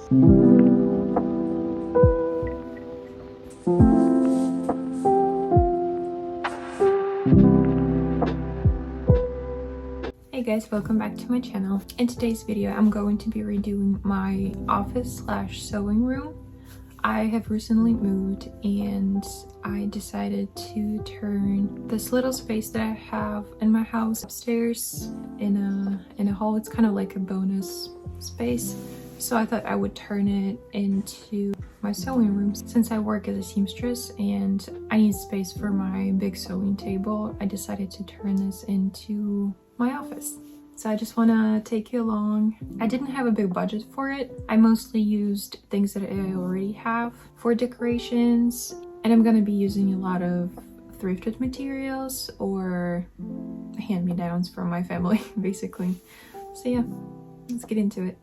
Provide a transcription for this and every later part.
Hey guys, welcome back to my channel. In today's video, I'm going to be redoing my office slash sewing room. I have recently moved and I decided to turn this little space that I have in my house upstairs in a hall. It's kind of like a bonus space. So I thought I would turn it into my sewing room. Since I work as a seamstress and I need space for my big sewing table, I decided to turn this into my office. So I just want to take you along. I didn't have a big budget for it. I mostly used things that I already have for decorations, and I'm going to be using a lot of thrifted materials or hand-me-downs from my family, basically. So yeah, let's get into it.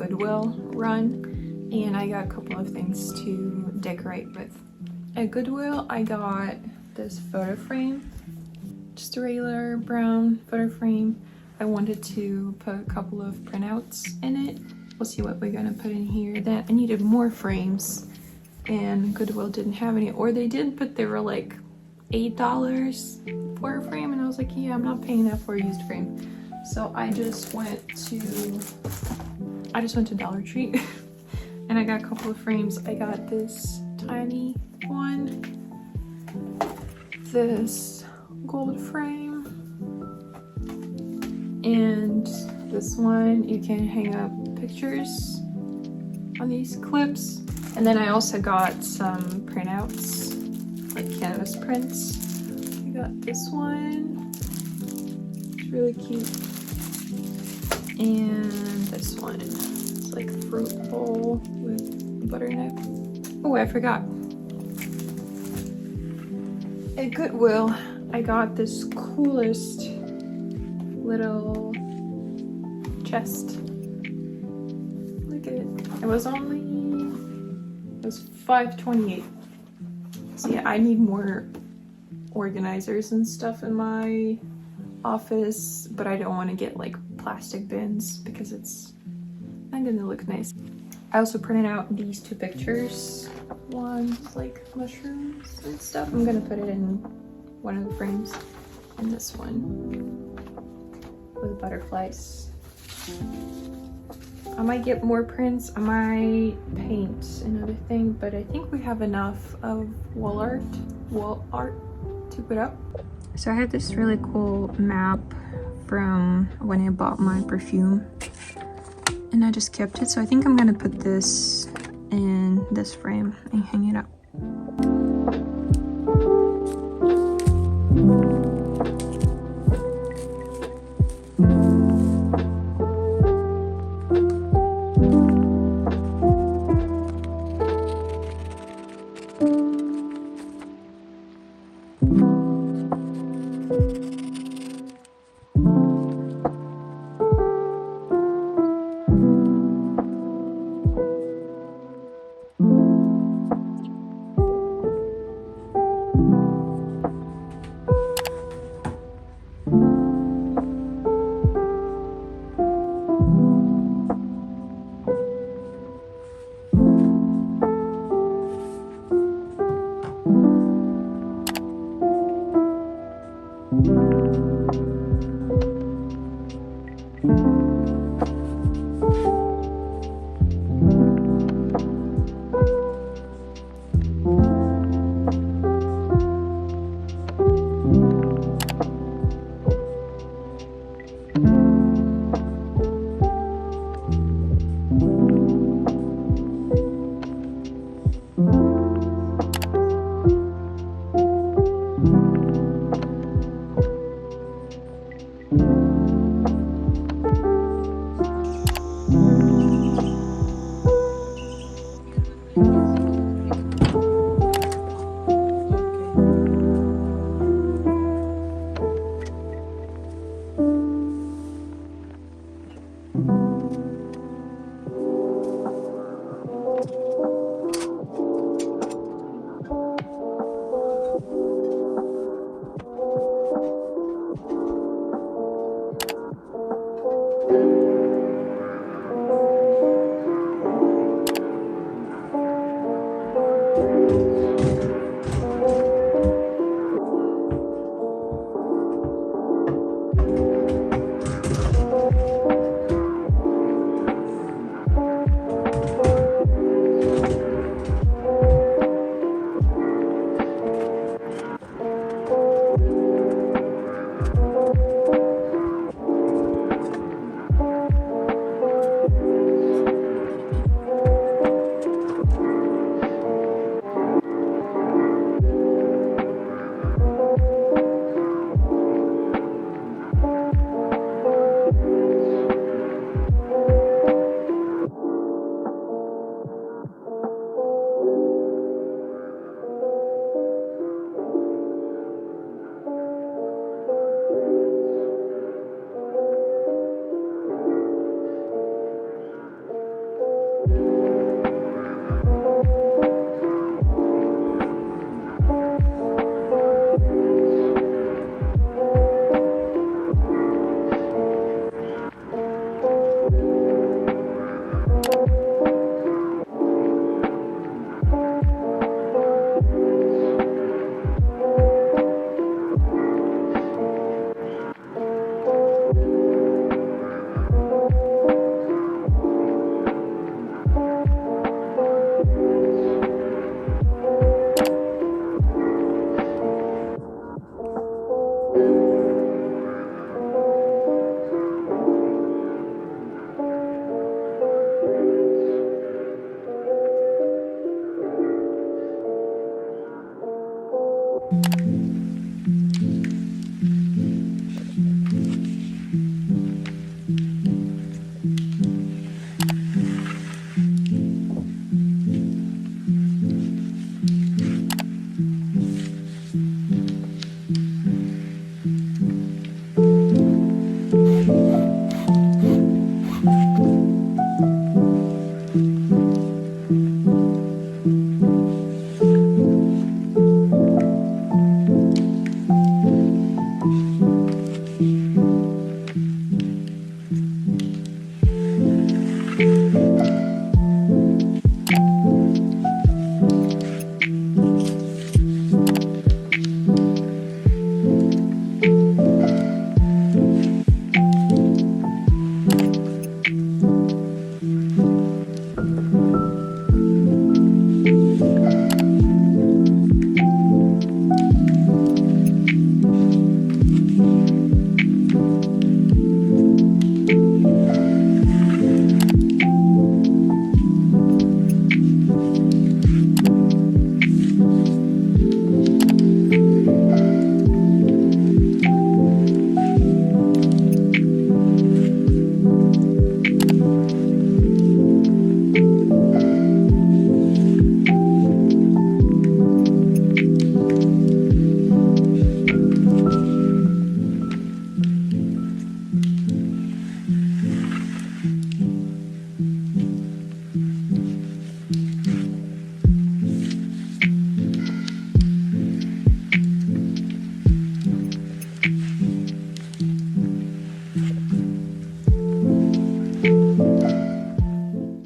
Goodwill run, and I got a couple of things to decorate with. At Goodwill, I got this photo frame, just a regular brown photo frame. I wanted to put a couple of printouts in it. We'll see what we're gonna put in here. Then I needed more frames, and Goodwill didn't have any, or they did, but they were like $8 for a frame, and I was like, yeah, I'm not paying that for a used frame. So I just went to Dollar Tree and I got a couple of frames. I got this tiny one, this gold frame, and this one. You can hang up pictures on these clips. And then I also got some printouts, like canvas prints. I got this one, it's really cute, and this one, it's like a fruit bowl with butternut. Oh, I forgot. At Goodwill, I got this coolest little chest. Look at it. It was $5.28. So yeah, I need more organizers and stuff in my office, but I don't want to get like plastic bins because it's not gonna look nice. I also printed out these two pictures. One's like mushrooms and stuff. I'm gonna put it in one of the frames, and this one with butterflies. I might get more prints. I might paint another thing, but I think we have enough of wall art to put up. So I had this really cool map from when I bought my perfume, and I just kept it. So I think I'm gonna put this in this frame and hang it up.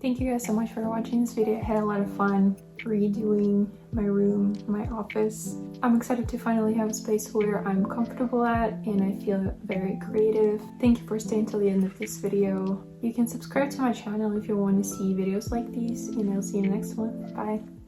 Thank you guys so much for watching this video. I had a lot of fun redoing my room, my office. I'm excited to finally have a space where I'm comfortable at and I feel very creative. Thank you for staying till the end of this video. You can subscribe to my channel if you want to see videos like these, and I'll see you in the next one. Bye.